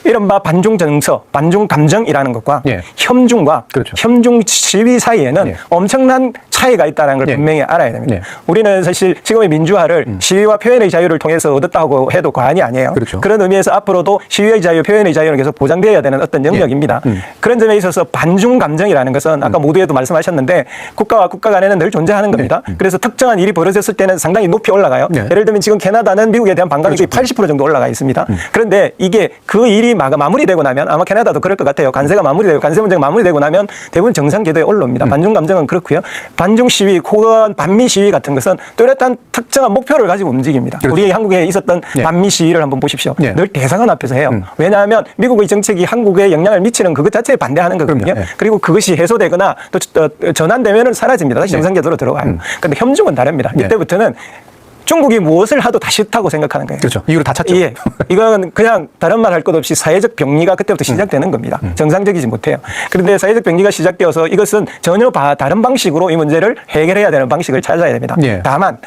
이른바 반중 정서, 반중 감정이라는 것과 예. 혐중과 그렇죠. 혐중 시위 사이에는 예. 엄청난 차이가 있다는 걸 예. 분명히 알아야 됩니다. 예. 우리는 사실 지금의 민주화를 시위와 표현의 자유를 통해서 얻었다고 해도 과언이 아니에요. 그렇죠. 그런 의미에서 앞으로도 시위의 자유, 표현의 자유는 계속 보장되어야 되는 어떤 영역입니다. 그런 점에 있어서 반중 감정이라는 것은 아까 모두에도 말씀하셨는데 국가와 국가 간에는 늘 존재하는 겁니다. 그래서 특정한 일이 벌어졌을 때는 상당히 높이 올라가요. 예. 예를 들면 지금 캐나다는 미국에 대한 반감이 그렇죠. 80% 정도 올라가 있습니다. 그런데 이게 그 일이 마무리되고 나면 아마 캐나다도 그럴 것 같아요. 관세가 마무리되고 관세 문제가 마무리되고 나면 대부분 정상 궤도에 올라옵니다. 반중 감정은 그렇고요. 반중 시위, 혹은 반미 시위 같은 것은 뚜렷한 특정한 목표를 가지고 움직입니다. 그렇죠. 우리 한국에 있었던 예. 반미 시위를 한번 보십시오. 예. 늘 대사관 앞에서 해요. 왜냐하면 미국의 정책이 한국에 영향을 미치는 그것 자체에 반대하는 거거든요. 그럼요. 예. 그리고 그것이 해소되거나 또 전환되면 사라집니다. 다시 정상 궤도로 들어가요. 그런데 혐중은 다릅니다. 예. 이때부터는 중국이 무엇을 하도 다 싫다고 생각하는 거예요. 그렇죠. 이유를 다 찾죠. 예. 이건 그냥 다른 말 할 것 없이 사회적 병리가 그때부터 시작되는 겁니다. 정상적이지 못해요. 그런데 사회적 병리가 시작되어서 이것은 전혀 다른 방식으로 이 문제를 해결해야 되는 방식을 찾아야 됩니다. 예. 다만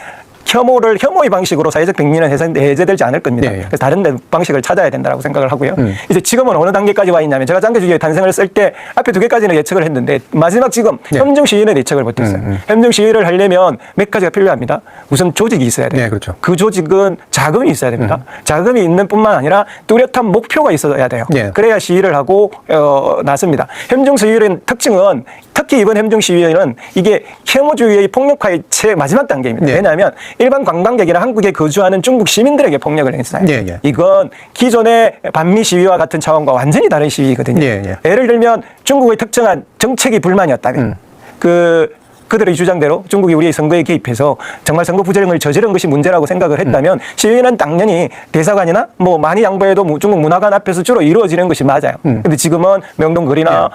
혐오의 방식으로 사회적 병리는 해제되지 않을 겁니다. 예, 예. 그래서 다른 방식을 찾아야 된다고 생각을 하고요. 이제 지금은 어느 단계까지 와 있냐면 제가 장개주의 탄생을 쓸 때 앞에 2개까지는 예측을 했는데 마지막 지금 예. 혐중 시위는 예측을 못했어요. 혐중 시위를 하려면 몇 가지가 필요합니다. 우선 조직이 있어야 돼요. 네, 그렇죠. 그 조직은 자금이 있어야 됩니다. 자금이 있는 뿐만 아니라 뚜렷한 목표가 있어야 돼요. 예. 그래야 시위를 하고 나섭니다. 혐중 시위의 특징은 특히 이번 혐중 시위는 이게 혐오주의의 폭력화의 마지막 단계입니다. 예. 왜냐하면 일반 관광객이나 한국에 거주하는 중국 시민들에게 폭력을 행사해요. 예, 예. 이건 기존의 반미 시위와 같은 차원과 완전히 다른 시위거든요. 예, 예. 예를 들면 중국의 특정한 정책이 불만이었다면 그들의 주장대로 중국이 우리의 선거에 개입해서 정말 선거 부정을 저지른 것이 문제라고 생각을 했다면 시위는 당연히 대사관이나 뭐 많이 양보해도 중국 문화관 앞에서 주로 이루어지는 것이 맞아요. 근데 지금은 명동거리나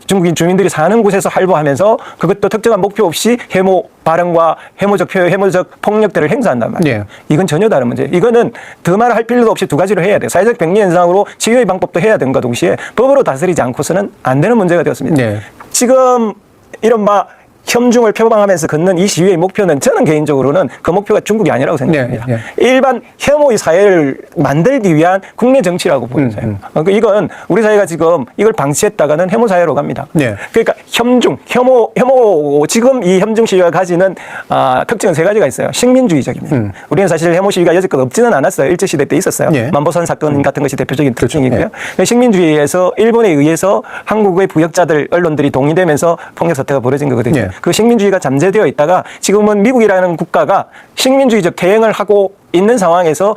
중국인 주민들이 사는 곳에서 활보하면서 그것도 특정한 목표 없이 혐오 발언과 혐오적 표현, 혐오적 폭력들을 행사한단 말이에요. 예. 이건 전혀 다른 문제예요. 이거는 더 말할 필요도 없이 2가지를 해야 돼요. 사회적 병리 현상으로 치유의 방법도 해야 되는 것과 동시에 법으로 다스리지 않고서는 안 되는 문제가 되었습니다. 예. 지금 이른바 혐중을 표방하면서 걷는 이 시위의 목표는 저는 개인적으로는 그 목표가 중국이 아니라고 생각합니다. 예, 일반 혐오의 사회를 만들기 위한 국내 정치라고 보는 사회예요. 그러니까 이건 우리 사회가 지금 이걸 방치했다가는 혐오 사회로 갑니다. 예. 그러니까 혐오 지금 이 혐중 시위가 가지는 특징은 3가지가 있어요. 식민주의적입니다. 우리는 사실 혐오 시위가 여지껏 없지는 않았어요. 일제시대 때 있었어요. 예. 만보산 사건 같은 것이 대표적인 특징이고요. 예. 식민주의에서 일본에 의해서 한국의 부역자들 언론들이 동의되면서 폭력 사태가 벌어진 거거든요. 예. 그 식민주의가 잠재되어 있다가 지금은 미국이라는 국가가 식민주의적 대응을 하고 있는 상황에서